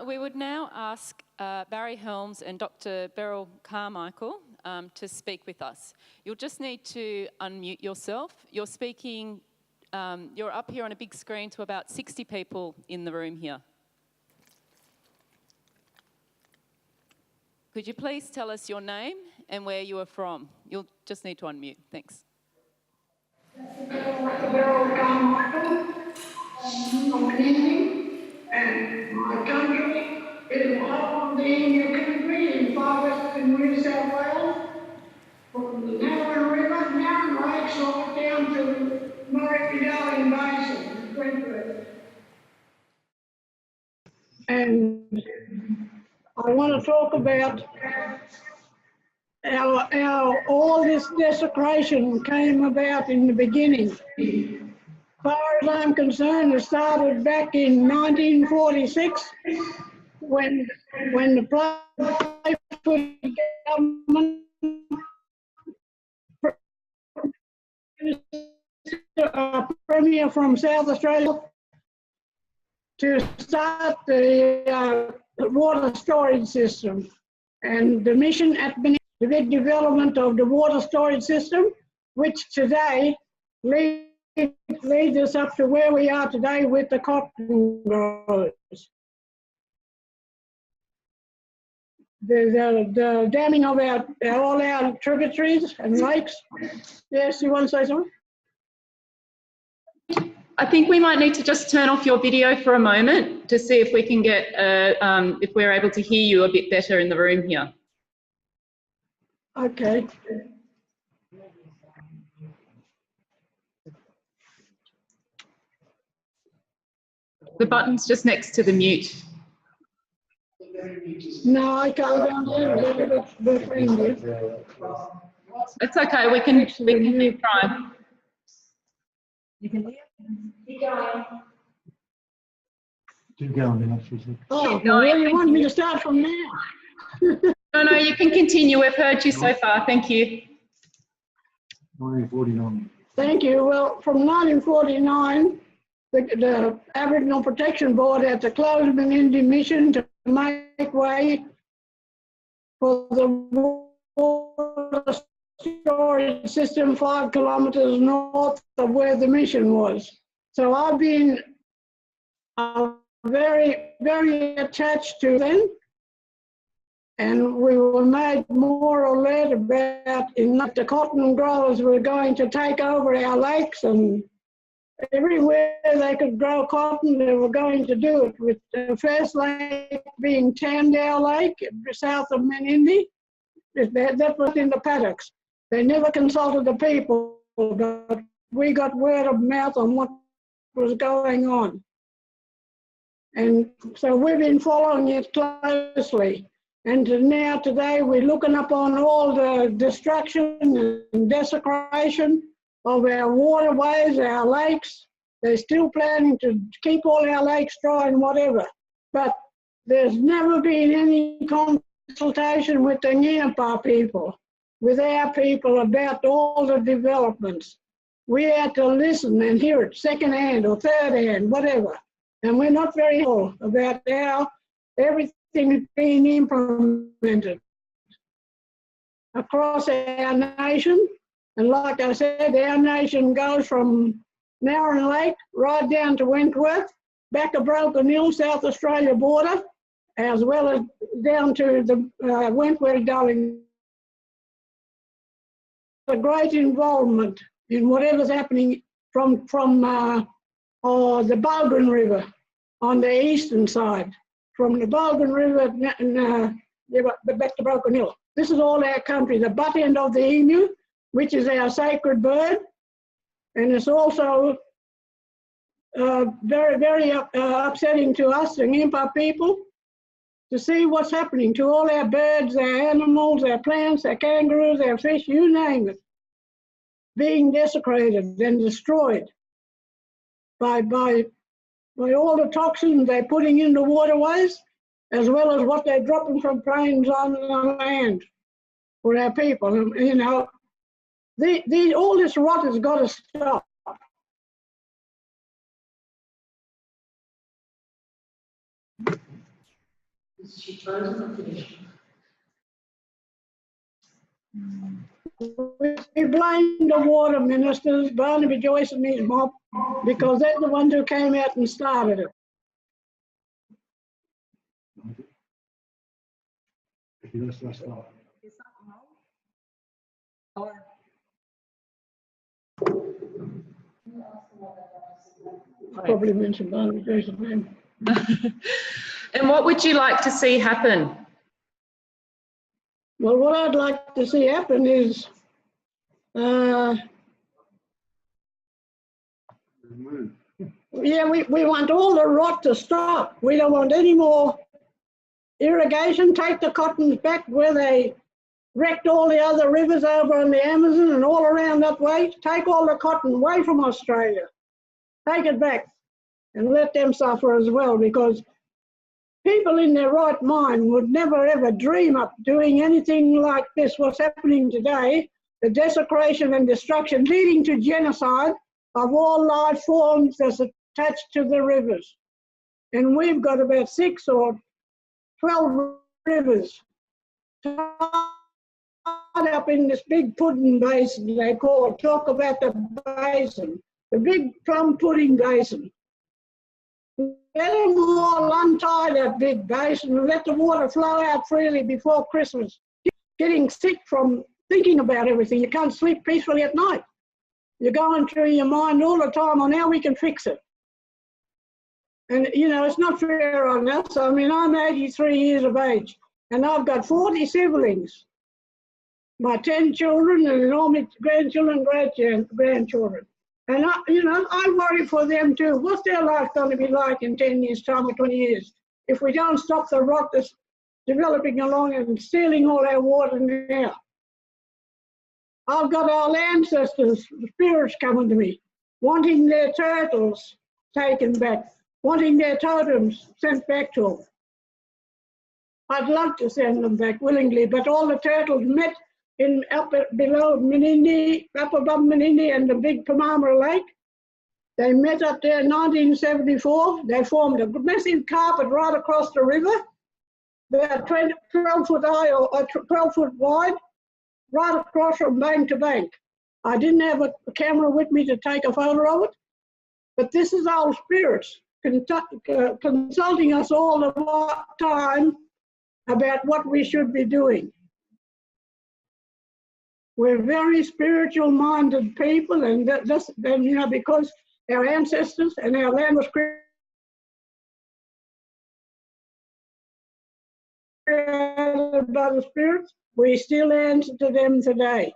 We would now ask Barry Helms and Dr. Beryl Carmichael to speak with us. You'll just need to unmute yourself. You're speaking, you're up here on a big screen to about 60 people in the room here. Could you please tell us your name and where you are from? You'll just need to unmute. Thanks. Beryl Carmichael, I'm Menindee, and my country is the whole of the Emu country in far western New South Wales, from the Narran River, Narran Lakes, right down to Murray-Darling Basin, Brentford. And I want to talk about how all this desecration came about in the beginning. As far as I'm concerned, it started back in 1946 when the Playford government a premier from South Australia to start the water storage system. And the mission at Menindee, the big development of the water storage system, which today leads us up to where we are today with the cotton growers. The damming of all our tributaries and lakes. Yes, you want to say something? I think we might need to just turn off your video for a moment to see if we can get, if we're able to hear you a bit better in the room here. Okay. The button's just next to the mute. No, I can't down there. It's okay, we can keep trying. You can hear? Keep going. Keep going, actually. Oh, well, where do you want me to start from now? No, you can continue. We've heard you so far. Thank you. 1949. Thank you. Well, from 1949, the Aboriginal Protection Board had to close Menindee mission to make way for the water storage system 5 kilometres north of where the mission was. So I've been very, very attached to them. And we were made more or less about that the cotton growers were going to take over our lakes, and everywhere they could grow cotton, they were going to do it, with the first lake being Tandale Lake, south of Menindee. That was in the paddocks. They never consulted the people, but we got word of mouth on what was going on. And so we've been following it closely. And now today we're looking upon all the destruction and desecration of our waterways, our lakes. They're still planning to keep all our lakes dry and whatever. But there's never been any consultation with the Nginapa people, with our people, about all the developments. We had to listen and hear it second hand or third hand, whatever. And we're not very sure about how everything is being implemented across our nation. And like I said, our nation goes from Narran Lake right down to Wentworth, back to Broken Hill, South Australia border, as well as down to the Wentworth-Darling. A great involvement in whatever's happening from the Brisbane River on the eastern side. From the Brisbane River back to Broken Hill. This is all our country, the butt end of the emu, which is our sacred bird. And it's also very, very upsetting to us, the Nginapa people, to see what's happening to all our birds, our animals, our plants, our kangaroos, our fish, you name it, being desecrated and destroyed by all the toxins they're putting into waterways, as well as what they're dropping from planes on the land for our people. And, you know, all this rot has got to stop. Is she frozen or finished? We blame the water ministers, Barnaby Joyce and his mob, because they're the ones who came out and started it. Is something wrong? Or Probably mentioned Barnaby Joyce's name. And what would you like to see happen? Well, what I'd like to see happen is yeah, we want all the rot to stop. We don't want any more irrigation. Take the cottons back where they wrecked all the other rivers over on the Amazon and all around that way. Take all the cotton away from Australia. Take it back and let them suffer as well, because people in their right mind would never ever dream up doing anything like this, what's happening today, the desecration and destruction leading to genocide of all life forms that's attached to the rivers. And we've got about 6 or 12 rivers tied up in this big pudding basin, they call it. Talk about the basin, the big plum pudding basin. Let them all untie that big basin and let the water flow out freely before Christmas. Getting sick from thinking about everything. You can't sleep peacefully at night. You're going through your mind all the time on how we can fix it. And, you know, it's not fair on us. I mean, I'm 83 years of age and I've got 40 siblings. My 10 children and all my grandchildren, grandchildren. And, I worry for them too. What's their life going to be like in 10 years' time or 20 years if we don't stop the rot that's developing along and stealing all our water now? I've got our ancestors, spirits coming to me, wanting their turtles taken back, wanting their totems sent back to them. I'd love to send them back willingly, but all the turtles met up below Menindee, up above Menindee and the big Palmyra Lake. They met up there in 1974. They formed a massive carpet right across the river, about 12 foot high or 12 foot wide, right across from bank to bank. I didn't have a camera with me to take a photo of it, but this is our spirits consulting us all the time about what we should be doing. We're very spiritual-minded people, and because our ancestors and our land was created by the spirits, we still answer to them today,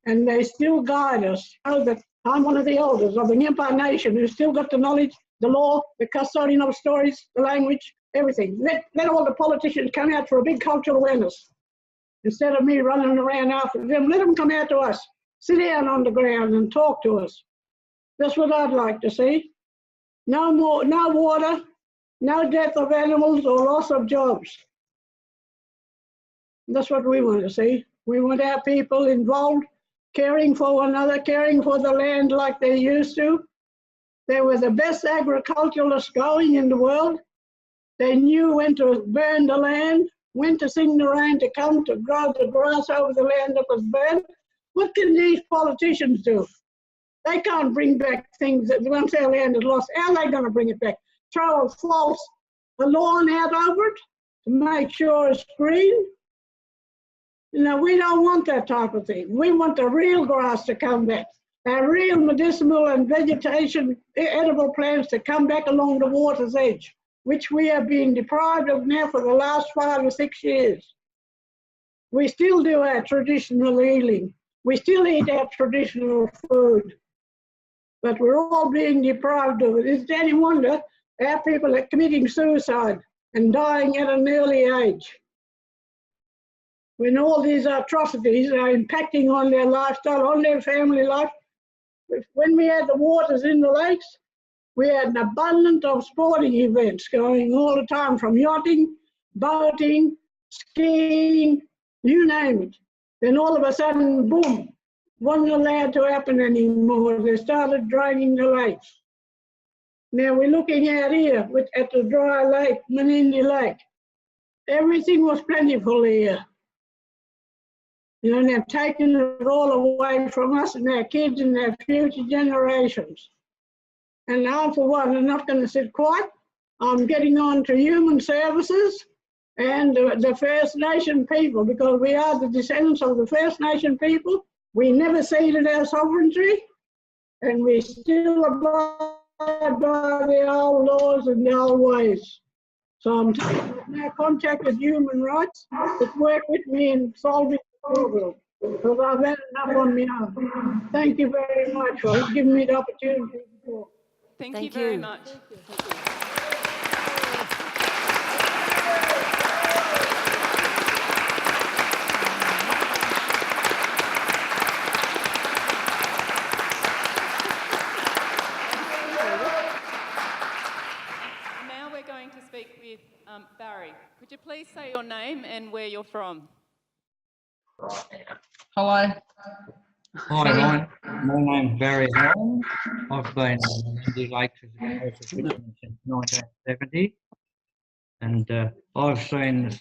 and they still guide us. I know that I'm one of the elders of the Nyepa Nation who's still got the knowledge, the law, the custodian of stories, the language, everything. Let all the politicians come out for a big cultural awareness. Instead of me running around after them, let them come out to us, sit down on the ground and talk to us. That's what I'd like to see. No water, no death of animals or loss of jobs. That's what we want to see. We want our people involved, caring for one another, caring for the land like they used to. They were the best agriculturalists going in the world. They knew when to burn the land, when to sing the rain to come to grow the grass over the land that was burned. What can these politicians do? They can't bring back things that once our land is lost. How are they going to bring it back? Throw a lawn out over it to make sure it's green? We don't want that type of thing. We want the real grass to come back. Our real medicinal and vegetation, edible plants to come back along the water's edge, which we have been deprived of now for the last 5 or 6 years. We still do our traditional healing. We still eat our traditional food, but we're all being deprived of it. Is it any wonder our people are committing suicide and dying at an early age? When all these atrocities are impacting on their lifestyle, on their family life. When we had the waters in the lakes, we had an abundance of sporting events going all the time, from yachting, boating, skiing, you name it. Then all of a sudden, boom, wasn't allowed to happen anymore. They started draining the lakes. Now we're looking out here at the dry lake, Menindee Lake. everything was plentiful here. You know, and they've taken it all away from us and our kids and our future generations. And I, for one, am not going to sit quiet. I'm getting on to human services and the First Nation people, because we are the descendants of the First Nation people. We never ceded our sovereignty, and we still abide by the old laws and the old ways. So I'm taking now contact with human rights that work with me in solving the problem, because I've had enough on my own. Thank you very much for giving me the opportunity to talk. Thank you very much. Now we're going to speak with Barry. Could you please say your name and where you're from? Hello. Hi, my name's Barry Helms. I've been in Menindee Lakes as a coastal fisherman since 1970, and I've seen this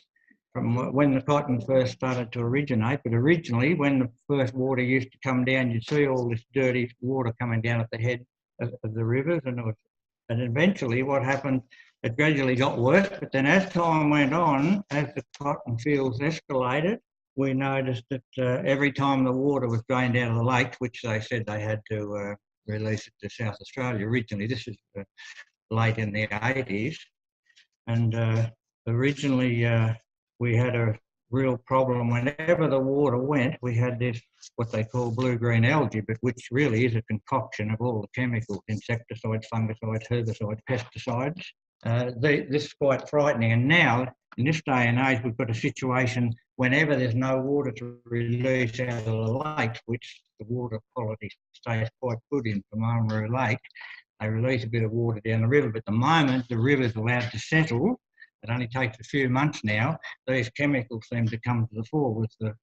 from when the cotton first started to originate. But originally, when the first water used to come down, you'd see all this dirty water coming down at the head of the rivers, and eventually, what happened? It gradually got worse. But then, as time went on, as the cotton fields escalated, we noticed that every time the water was drained out of the lake, which they said they had to release it to South Australia originally, this is late in the 80s, and originally we had a real problem. Whenever the water went, we had this, what they call blue-green algae, but which really is a concoction of all the chemicals, insecticides, fungicides, herbicides, pesticides. This is quite frightening, and now, in this day and age, we've got a situation whenever there's no water to release out of the lakes, which the water quality stays quite good in Menindee Lake, they release a bit of water down the river. But the moment the river's allowed to settle, it only takes a few months now, these chemicals seem to come to the fore with the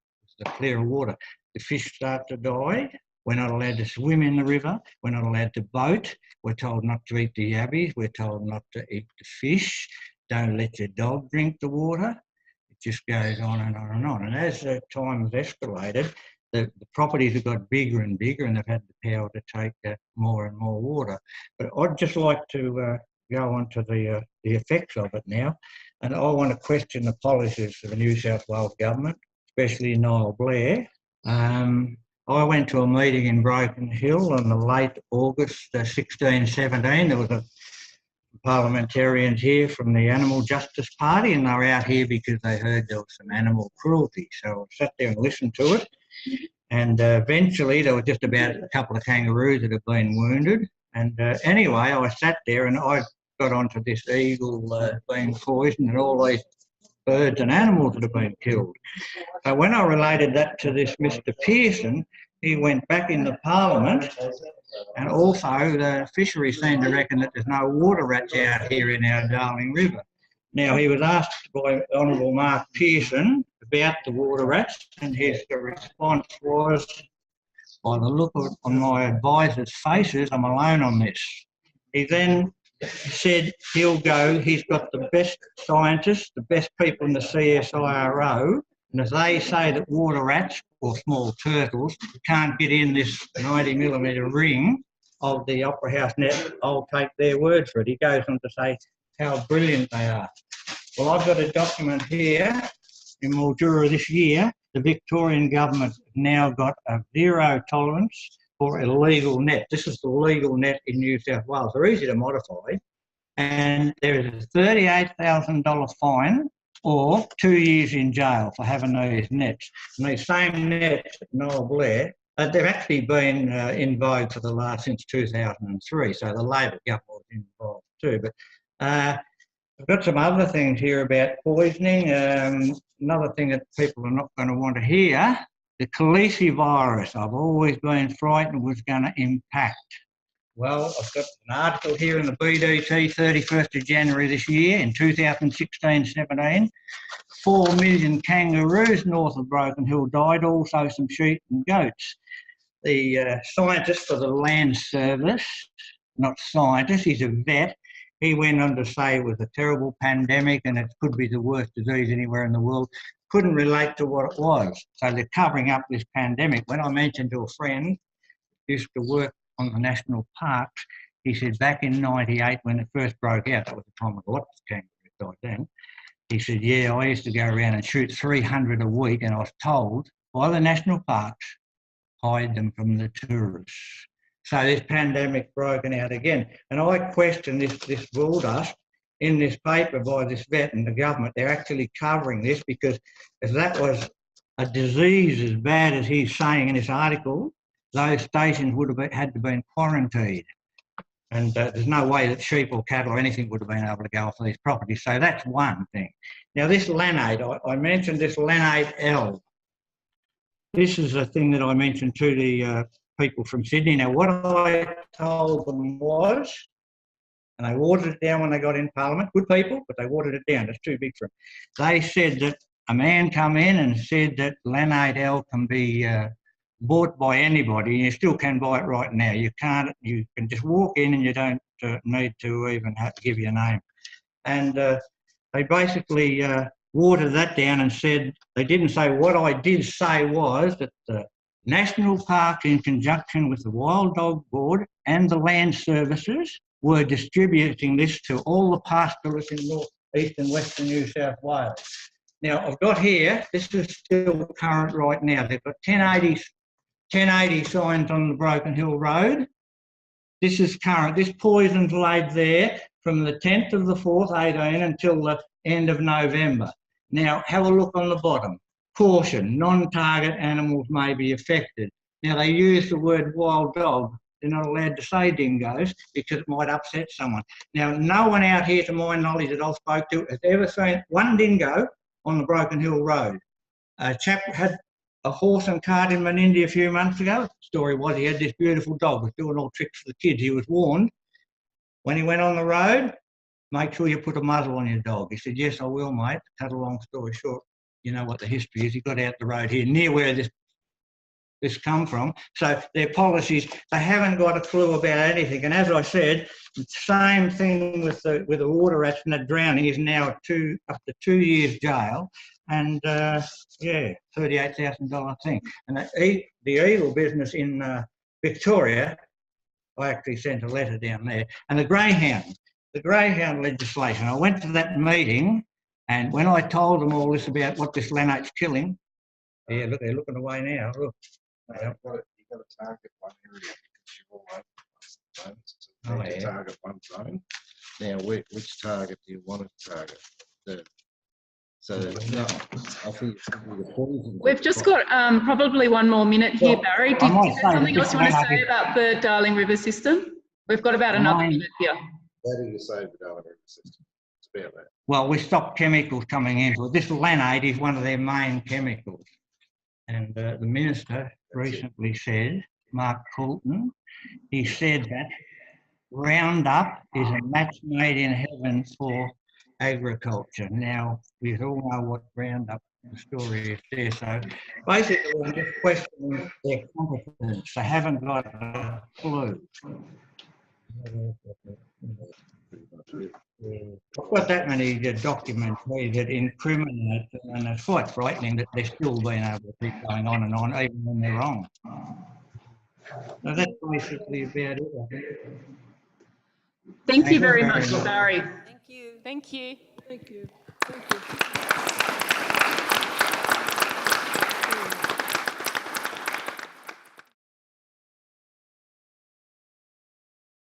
clearer water. The fish start to die. We're not allowed to swim in the river. We're not allowed to boat. We're told not to eat the yabbies. We're told not to eat the fish. Don't let your dog drink the water. It just goes on and on and on. And as time has escalated, the properties have got bigger and bigger, and they've had the power to take more and more water. But I'd just like to go on to the effects of it now. And I want to question the policies of the New South Wales government, especially Niall Blair. I went to a meeting in Broken Hill in the late August 16-17. There was a parliamentarians here from the Animal Justice Party, and they were out here because they heard there was some animal cruelty. So I sat there and listened to it, and eventually there was just about a couple of kangaroos that had been wounded. And anyway, I sat there and I got onto this eagle being poisoned and all these birds and animals that have been killed. So when I related that to this Mr. Pearson, he went back in the Parliament, and also the fisheries seem to reckon that there's no water rats out here in our darling river. Now, he was asked by Honourable Mark Pearson about the water rats, and his response was, by the look on my advisors' faces, I'm alone on this. He then said he'll go, he's got the best scientists, the best people in the CSIRO, and if they say that water rats or small turtles can't get in this 90mm ring of the Opera House net, I'll take their word for it. He goes on to say how brilliant they are. Well, I've got a document here in Mildura this year. The Victorian government have now got a zero tolerance for illegal net. This is the legal net in New South Wales. They're easy to modify, and there is a $38,000 fine or 2 years in jail for having these nets. And these same nets, Noel Blair, they've actually been in vogue for the last, since 2003, so the Labor government was involved too. But I've got some other things here about poisoning. Another thing that people are not going to want to hear, the Khaleesi virus. I've always been frightened was going to impact. Well, I've got an article here in the BDT, 31st of January this year, in 2016-17. 4 million kangaroos north of Broken Hill died, also some sheep and goats. The scientist for the Land Service, not scientist, he's a vet, he went on to say it was a terrible pandemic and it could be the worst disease anywhere in the world. Couldn't relate to what it was. So they're covering up this pandemic. When I mentioned to a friend who used to work on the national parks, he said back in '98 when it first broke out, that was the time of lots of kangaroos died then, he said, yeah, I used to go around and shoot 300 a week and I was told by the national parks, hide them from the tourists. So this pandemic broken out again. And I question this bulldust in this paper by this vet and the government. They're actually covering this because if that was a disease as bad as he's saying in this article, those stations would have had to been quarantined. And there's no way that sheep or cattle or anything would have been able to go off these properties. So that's one thing. Now this lanate, I mentioned this lanate L. This is a thing that I mentioned to the people from Sydney. Now what I told them was, and they watered it down when they got in Parliament, good people, but they watered it down, it's too big for them. They said that a man come in and said that lanate L can be bought by anybody, and you still can buy it right now. You can just walk in and you don't need to even have to give your name. And they basically watered that down and said, they didn't say, what I did say was that the National Park in conjunction with the Wild Dog Board and the Land Services were distributing this to all the pastoralists in North, East and Western New South Wales. Now I've got here, this is still current right now, they've got 1080 signs on the Broken Hill Road. This is current. This poison's laid there from the 10th of the 4th, 18 until the end of November. Now, have a look on the bottom. Caution, non-target animals may be affected. Now, they use the word wild dog. They're not allowed to say dingoes because it might upset someone. Now, no one out here, to my knowledge, that I've spoke to has ever seen one dingo on the Broken Hill Road. A chap had a horse and cart in Menindee a few months ago. The story was he had this beautiful dog, was doing all tricks for the kids. He was warned when he went on the road, make sure you put a muzzle on your dog. He said, yes, I will, mate. Cut a long story short, you know what the history is. He got out the road here, near where this come from. So their policies, they haven't got a clue about anything. And as I said, the same thing with the water rats and the drowning is now up to 2 years jail. And yeah, $38,000 thing. And the eagle business in Victoria, I actually sent a letter down there. And the greyhound legislation, I went to that meeting, and when I told them all this about what this lanate's killing, yeah, look, they're looking away now. Look. You've got to target one area because you're all over the place. So you need to target one zone. Now, which target do you want to target? So no, I think the poison. We've just got probably one more minute here, Barry. Is there something else you want to say about the Darling River system? We've got about another minute here. How do you save the Darling River system? It's about that. Well, we stopped chemicals coming into it. This lanate is one of their main chemicals. And the minister recently said, Mark Coulton, he said that Roundup is a match made in heaven for agriculture. Now, we all know what Roundup, the story is there. So basically, I'm just questioning their competence. They haven't got a clue. I've got that many documents that incriminate, and it's quite frightening that they're still being able to keep going on, even when they're wrong. So that's basically about it, I think. Thank you very much, Barry. Thank you. Thank you. Thank you. Thank you.